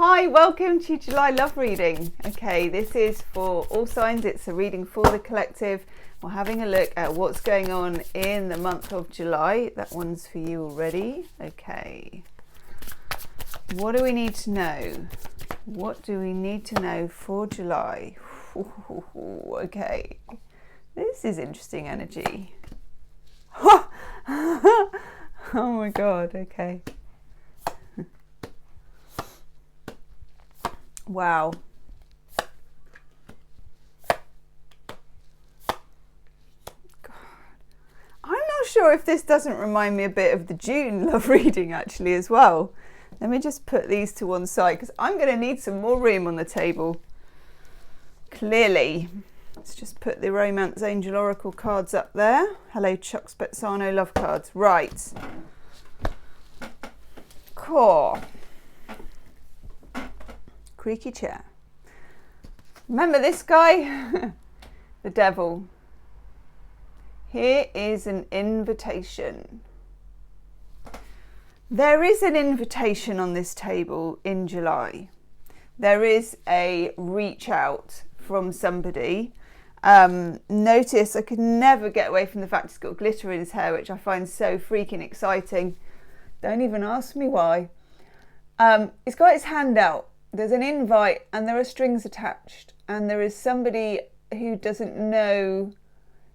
Hi, welcome to July love reading. Okay, this is for all signs. It's a reading for the collective. We're having a look at what's going on in the month of July. That one's for you already. Okay. What do we need to know? What do we need to know for July? Okay. This is interesting energy. Oh my God, okay. Wow. God. I'm not sure if this doesn't remind me a bit of the June love reading actually as well. Let me just put these to one side because I'm going to need some more room on the table. Clearly. Let's just put the Romance Angel Oracle cards up there. Hello, Chuck Spezzano love cards. Right. Core. Creaky chair. Remember this guy? The devil. Here is an invitation. There is an invitation on this table in July. There is a reach out from somebody. Notice I could never get away from the fact he's got glitter in his hair, which I find so freaking exciting. Don't even ask me why. He's got his hand out. There's an invite and there are strings attached, and there is somebody who doesn't know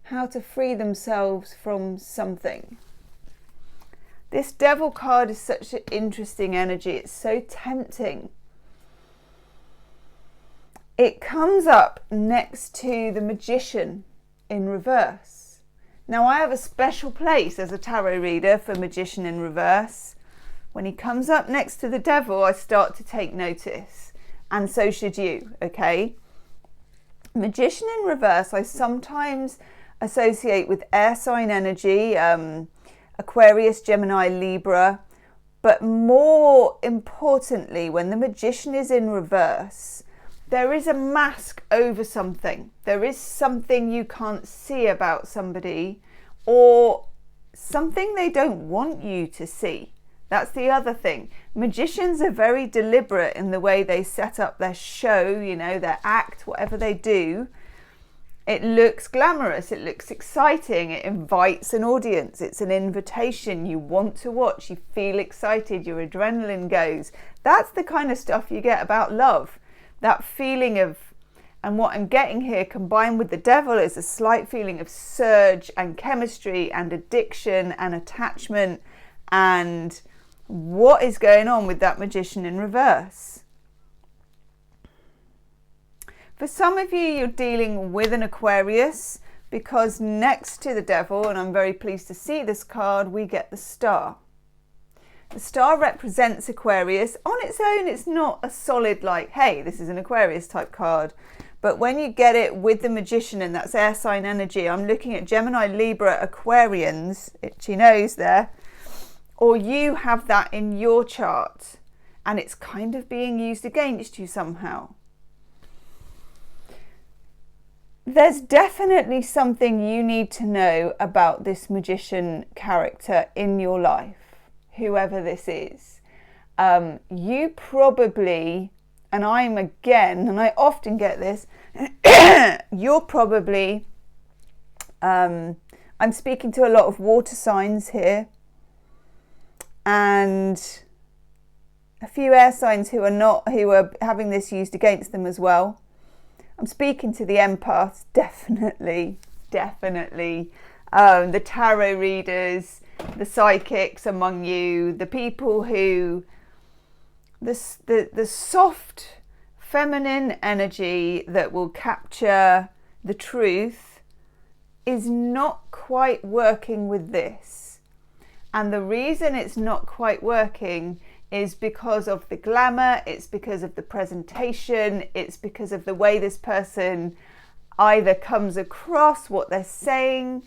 how to free themselves from something. This devil card is such an interesting energy. It's so tempting. It comes up next to the Magician in reverse. Now I have a special place as a tarot reader for Magician in reverse. When he comes up next to the devil, I start to take notice. And so should you, okay? Magician in reverse, I sometimes associate with air sign energy, Aquarius, Gemini, Libra. But more importantly, when the Magician is in reverse, there is a mask over something. There is something you can't see about somebody, or something they don't want you to see. That's the other thing. Magicians are very deliberate in the way they set up their show, you know, their act, whatever they do. It looks glamorous, it looks exciting, it invites an audience, it's an invitation. You want to watch, you feel excited, your adrenaline goes. That's the kind of stuff you get about love. That feeling of, and what I'm getting here combined with the devil is a slight feeling of surge and chemistry and addiction and attachment. And what is going on with that Magician in reverse? For some of you, you're dealing with an Aquarius, because next to the devil, and I'm very pleased to see this card, we get the star. The star represents Aquarius. On its own, it's not a solid like, hey, this is an Aquarius type card. But when you get it with the Magician, and that's air sign energy, I'm looking at Gemini, Libra, Aquarians, itchy nose there, or you have that in your chart and it's kind of being used against you somehow. There's definitely something you need to know about this Magician character in your life, whoever this is. You probably, and I'm again, and I often get this, you're probably, I'm speaking to a lot of water signs here, and a few air signs who are having this used against them as well. I'm speaking to the empaths, definitely. The tarot readers, the psychics among you, the people who, the soft feminine energy that will capture the truth is not quite working with this. And the reason it's not quite working is because of the glamour, it's because of the presentation, it's because of the way this person either comes across, what they're saying.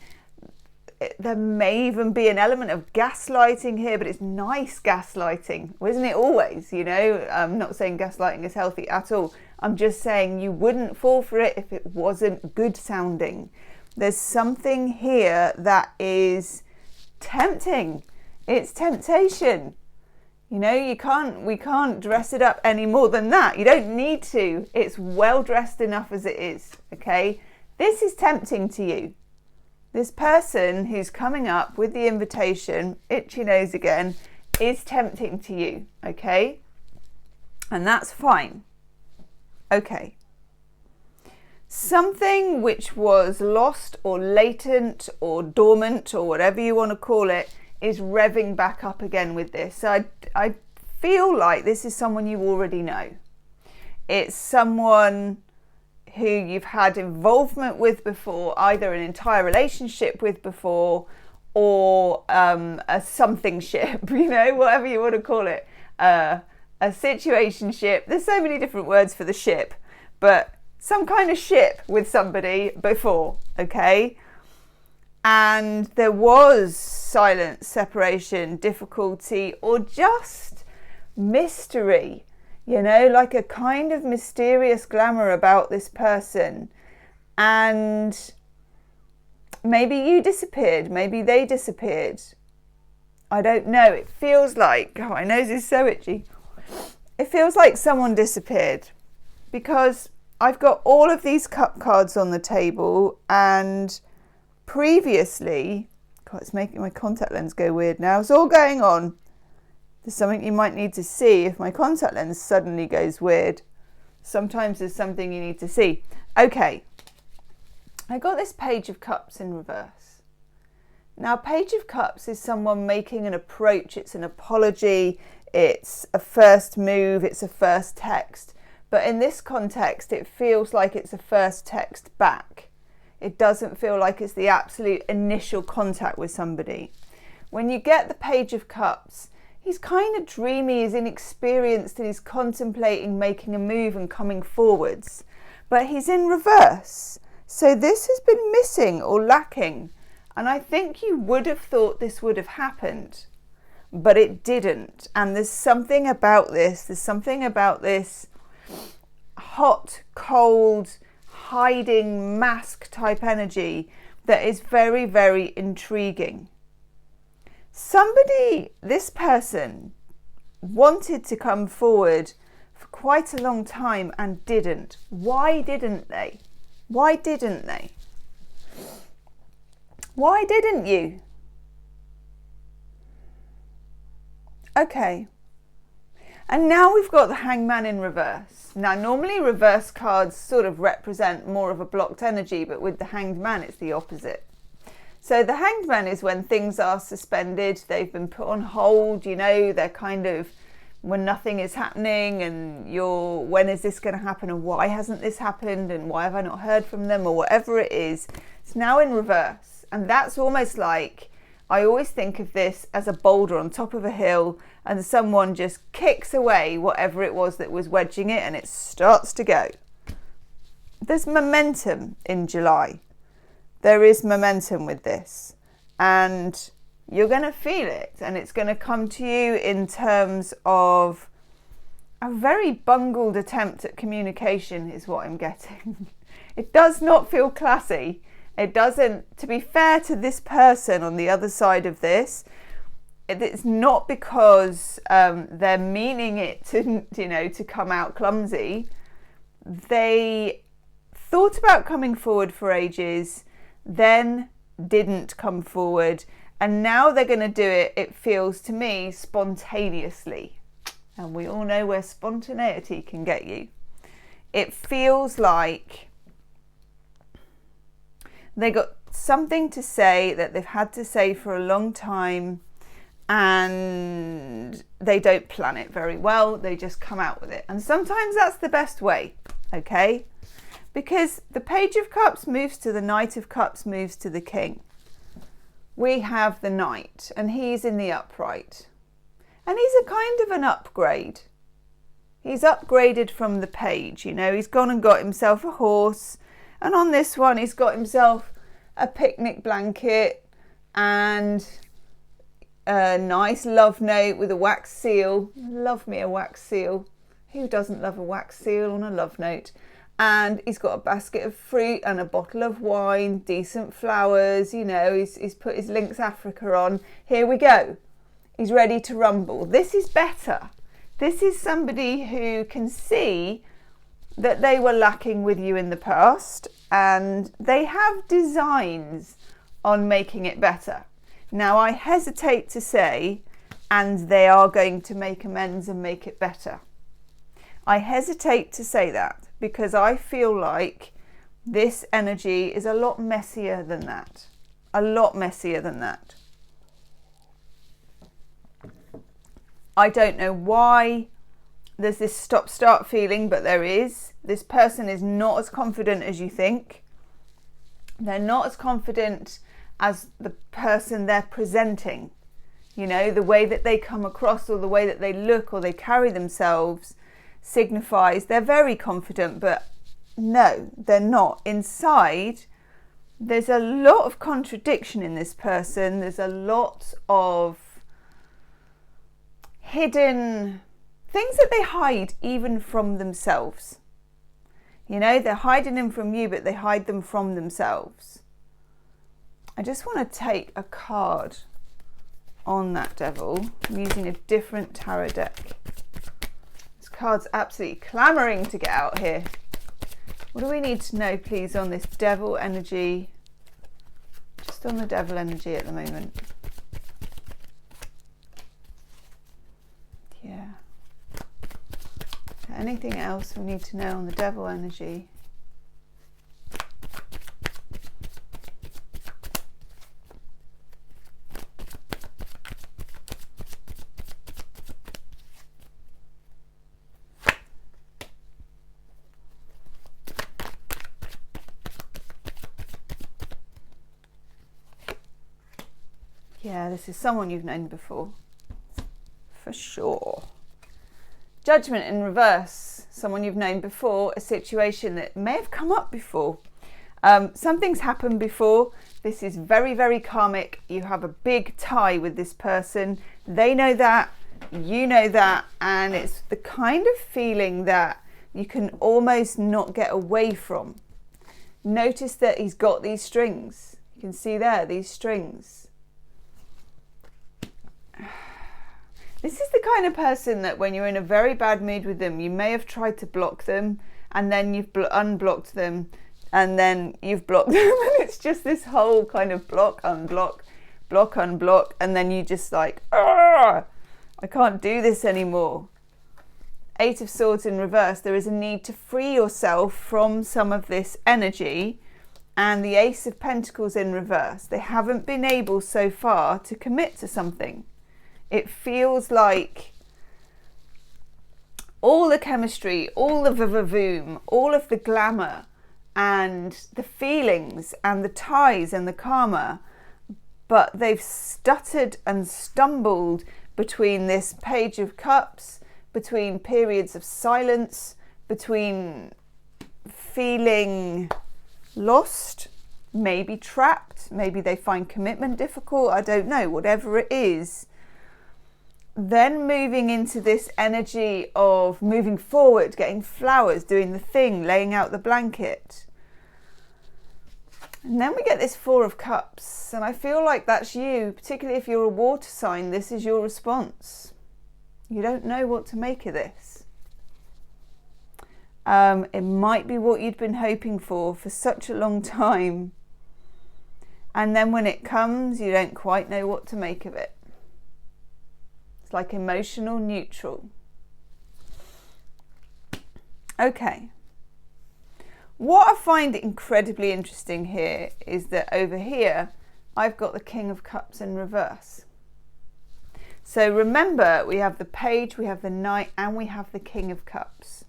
There may even be an element of gaslighting here, but it's nice gaslighting, isn't it always? You know, I'm not saying gaslighting is healthy at all. I'm just saying you wouldn't fall for it if it wasn't good sounding. There's something here that is tempting. It's temptation. You know, we can't dress it up any more than that. You don't need to. It's well dressed enough as it is, okay? This is tempting to you. This person who's coming up with the invitation, itchy nose again, is tempting to you, okay? And that's fine. Okay. Something which was lost or latent or dormant or whatever you want to call it is revving back up again with this. So I feel like this is someone you already know. It's someone who you've had involvement with before, either an entire relationship with before, or a something ship, you know, whatever you want to call it. A situationship. There's so many different words for the ship, but some kind of ship with somebody before, okay? And there was silence, separation, difficulty, or just mystery, you know, like a kind of mysterious glamour about this person. And maybe you disappeared, maybe they disappeared. I don't know. It feels like, oh, my nose is so itchy. It feels like someone disappeared, because I've got all of these cup cards on the table, and previously, God, it's making my contact lens go weird now. It's all going on. There's something you might need to see if my contact lens suddenly goes weird. Sometimes there's something you need to see. Okay, I got this Page of Cups in reverse. Now, Page of Cups is someone making an approach. It's an apology. It's a first move. It's a first text. But in this context, it feels like it's a first text back. It doesn't feel like it's the absolute initial contact with somebody. When you get the Page of Cups, he's kind of dreamy, he's inexperienced, and he's contemplating making a move and coming forwards. But he's in reverse. So this has been missing or lacking. And I think you would have thought this would have happened, but it didn't. And there's something about this hot, cold, hiding mask type energy that is very, very intriguing. This person wanted to come forward for quite a long time and didn't. Why didn't they? Why didn't they? Why didn't you? Okay. And now we've got the Hangman in reverse. Now, normally reverse cards sort of represent more of a blocked energy, but with the Hanged Man, it's the opposite. So the Hanged Man is when things are suspended, they've been put on hold, you know, they're kind of when nothing is happening and you're, when is this going to happen and why hasn't this happened and why have I not heard from them or whatever it is. It's now in reverse. And that's almost like, I always think of this as a boulder on top of a hill and someone just kicks away whatever it was that was wedging it and it starts to go. There's momentum in July. There is momentum with this and you're going to feel it, and it's going to come to you in terms of a very bungled attempt at communication is what I'm getting. It does not feel classy. It doesn't, to be fair to this person on the other side of this, it's not because they're meaning it to, you know, to come out clumsy. They thought about coming forward for ages, then didn't come forward, and now they're going to do it, it feels to me, spontaneously. And we all know where spontaneity can get you. It feels like they got something to say that they've had to say for a long time, and they don't plan it very well. They just come out with it. And sometimes that's the best way, okay? Because the Page of Cups moves to the Knight of Cups, moves to the King. We have the Knight, and he's in the upright. And he's a kind of an upgrade. He's upgraded from the Page, you know. He's gone and got himself a horse. And on this one, he's got himself a picnic blanket and a nice love note with a wax seal. Love me a wax seal. Who doesn't love a wax seal on a love note? And he's got a basket of fruit and a bottle of wine, decent flowers, you know, he's put his Lynx Africa on. Here we go. He's ready to rumble. This is better. This is somebody who can see that they were lacking with you in the past and they have designs on making it better. Now, I hesitate to say, and they are going to make amends and make it better. I hesitate to say that because I feel like this energy is a lot messier than that. A lot messier than that. I don't know why there's this stop-start feeling, but there is. This person is not as confident as you think. They're not as confident as the person they're presenting. You know, the way that they come across or the way that they look or they carry themselves signifies they're very confident, but no, they're not. Inside, there's a lot of contradiction in this person. There's a lot of hidden things that they hide even from themselves. You know, they're hiding them from you, but they hide them from themselves. I just want to take a card on that devil. I'm using a different tarot deck. This card's absolutely clamoring to get out here. What do we need to know, please, on this devil energy? Just on the devil energy at the moment. Yeah. Anything else we need to know on the devil energy? Yeah, this is someone you've known before, for sure. Judgment in reverse, someone you've known before, a situation that may have come up before. Something's happened before. This is very, very karmic. You have a big tie with this person. They know that, you know that, and it's the kind of feeling that you can almost not get away from. Notice that he's got these strings. You can see there, these strings. This is the kind of person that when you're in a very bad mood with them, you may have tried to block them and then you've unblocked them and then you've blocked them and it's just this whole kind of block, unblock, block, unblock, and then you just like, I can't do this anymore. Eight of Swords in reverse, there is a need to free yourself from some of this energy. And the Ace of Pentacles in reverse, they haven't been able so far to commit to something. It feels like all the chemistry, all the vavoom, all of the glamour and the feelings and the ties and the karma, but they've stuttered and stumbled between this Page of Cups, between periods of silence, between feeling lost, maybe trapped, maybe they find commitment difficult, I don't know, whatever it is. Then moving into this energy of moving forward, getting flowers, doing the thing, laying out the blanket. And then we get this Four of Cups. And I feel like that's you, particularly if you're a water sign, this is your response. You don't know what to make of this. It might be what you'd been hoping for such a long time. And then when it comes, you don't quite know what to make of it. It's like emotional neutral. Okay. What I find incredibly interesting here is that over here, I've got the King of Cups in reverse. So remember, we have the Page, we have the Knight, and we have the King of Cups.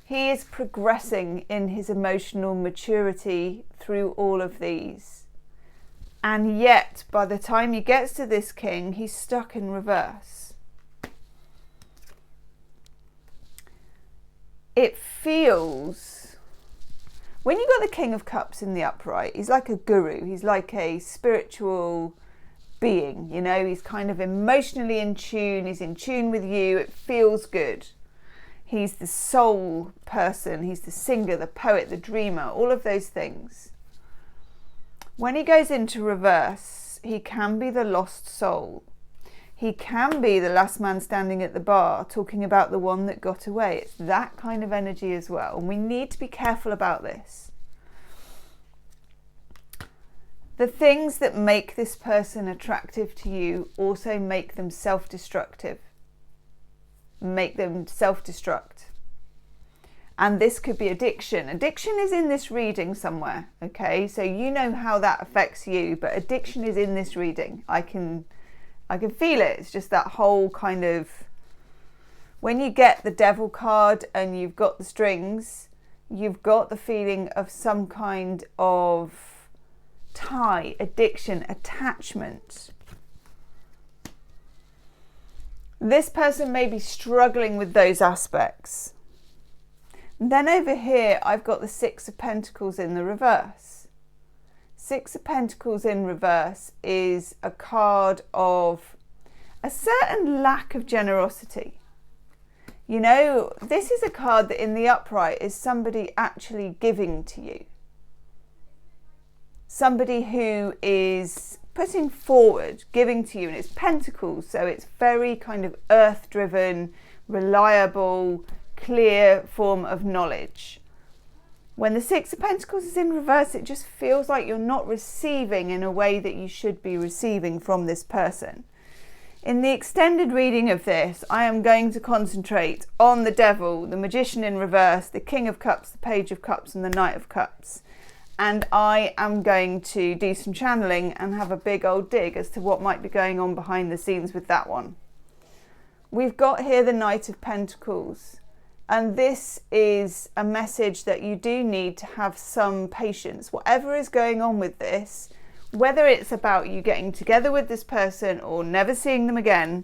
He is progressing in his emotional maturity through all of these. And yet, by the time he gets to this king, he's stuck in reverse. It feels, when you've got the King of Cups in the upright, he's like a guru. He's like a spiritual being, you know. He's kind of emotionally in tune. He's in tune with you. It feels good. He's the soul person. He's the singer, the poet, the dreamer, all of those things. When he goes into reverse, reverse, he can be the lost soul. He can be the last man standing at the bar talking about the one that got away. It's that kind of energy as well. And we need to be careful about this. The things that make this person attractive to you also make them self-destructive. Make them self-destruct. And this could be addiction. Addiction is in this reading somewhere, okay? So you know how that affects you, but addiction is in this reading. I can feel it. It's just that whole kind of, when you get the devil card and you've got the strings, you've got the feeling of some kind of tie, addiction, attachment. This person may be struggling with those aspects. And then over here, I've got the Six of Pentacles in the reverse. Six of Pentacles in reverse is a card of a certain lack of generosity. You know, this is a card that in the upright is somebody actually giving to you. Somebody who is putting forward, giving to you, and it's Pentacles, so it's very kind of earth-driven, reliable, clear form of knowledge. When the Six of Pentacles is in reverse, it just feels like you're not receiving in a way that you should be receiving from this person. In the extended reading of this, I am going to concentrate on the Devil, the Magician in reverse, the King of Cups, the Page of Cups, and the Knight of Cups. And I am going to do some channeling and have a big old dig as to what might be going on behind the scenes with that one. We've got here the Knight of Pentacles. And this is a message that you do need to have some patience. Whatever is going on with this, whether it's about you getting together with this person or never seeing them again,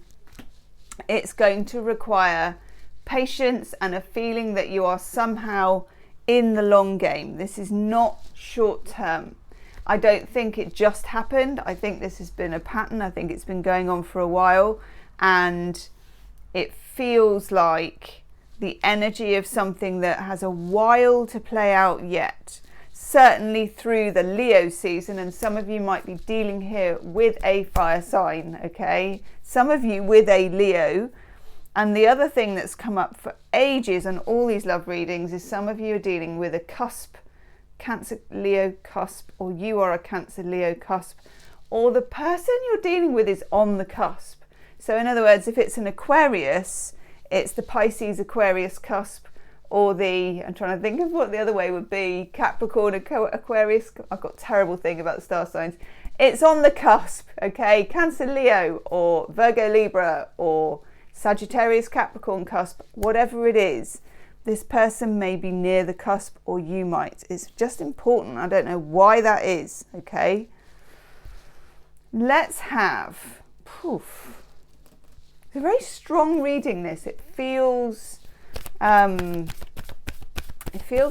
it's going to require patience and a feeling that you are somehow in the long game. This is not short term. I don't think it just happened. I think this has been a pattern. I think it's been going on for a while, and it feels like the energy of something that has a while to play out yet. Certainly through the Leo season, and some of you might be dealing here with a fire sign, okay? Some of you with a Leo. And the other thing that's come up for ages on all these love readings is some of you are dealing with a cusp, Cancer Leo cusp, or you are a Cancer Leo cusp, or the person you're dealing with is on the cusp. So in other words, if it's an Aquarius, it's the Pisces Aquarius cusp, or the, I'm trying to think of what the other way would be, Capricorn Aquarius. I've got a terrible thing about the star signs. It's on the cusp, okay? Cancer Leo, or Virgo Libra, or Sagittarius Capricorn cusp, whatever it is, this person may be near the cusp, or you might. It's just important. I don't know why that is, okay? Let's have, it's a very strong reading, this. It feels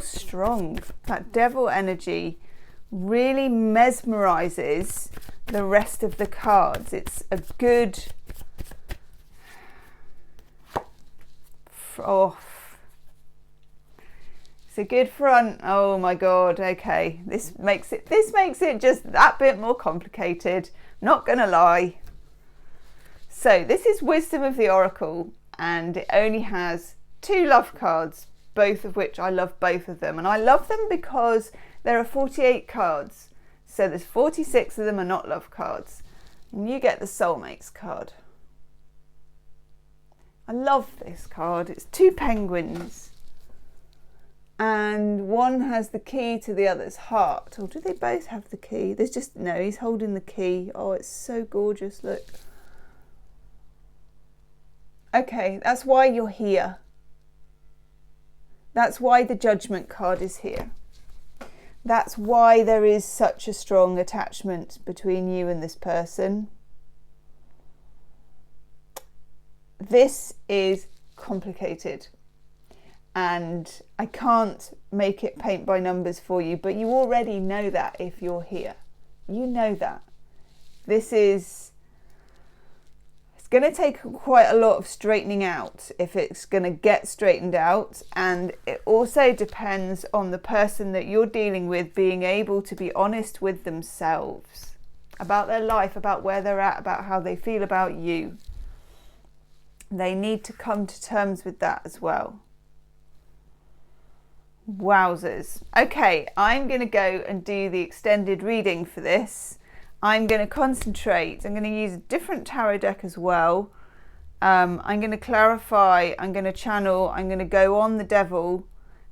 strong. That devil energy really mesmerizes the rest of the cards. It's a good, it's a good front. Oh my god, okay, this makes it just that bit more complicated, not gonna lie. So this is Wisdom of the Oracle, and it only has 2 love cards, both of which I love, both of them, and I love them because there are 48 cards, so there's 46 of them are not love cards, and you get the Soulmates card. I love this card. It's 2 penguins, and one has the key to the other's heart. Or do they both have the key? There's just, no, he's holding the key. Oh, it's so gorgeous, look. Okay, that's why you're here. That's why the Judgment card is here. That's why there is such a strong attachment between you and this person. This is complicated, and I can't make it paint by numbers for you, but you already know that if you're here. You know that. This is, it's going to take quite a lot of straightening out if it's going to get straightened out, and it also depends on the person that you're dealing with being able to be honest with themselves. about their life, about where they're at, about how they feel about you. They need to come to terms with that as well. Wowzers. Okay, I'm going to go and do the extended reading for this. I'm going to concentrate. I'm going to use a different tarot deck as well. I'm going to clarify, I'm going to channel, I'm going to go on the devil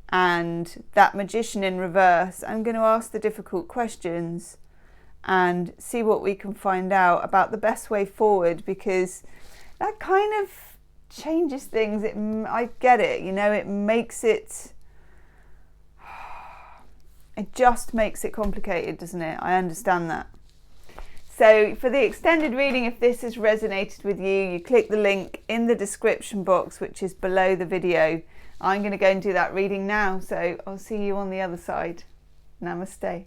and that magician in reverse. I'm going to ask the difficult questions and see what we can find out about the best way forward, because that kind of changes things. I get it, you know, it makes it, it just makes it complicated, doesn't it? I understand that. So for the extended reading, if this has resonated with you, you click the link in the description box, which is below the video. I'm going to go and do that reading now. So I'll see you on the other side. Namaste.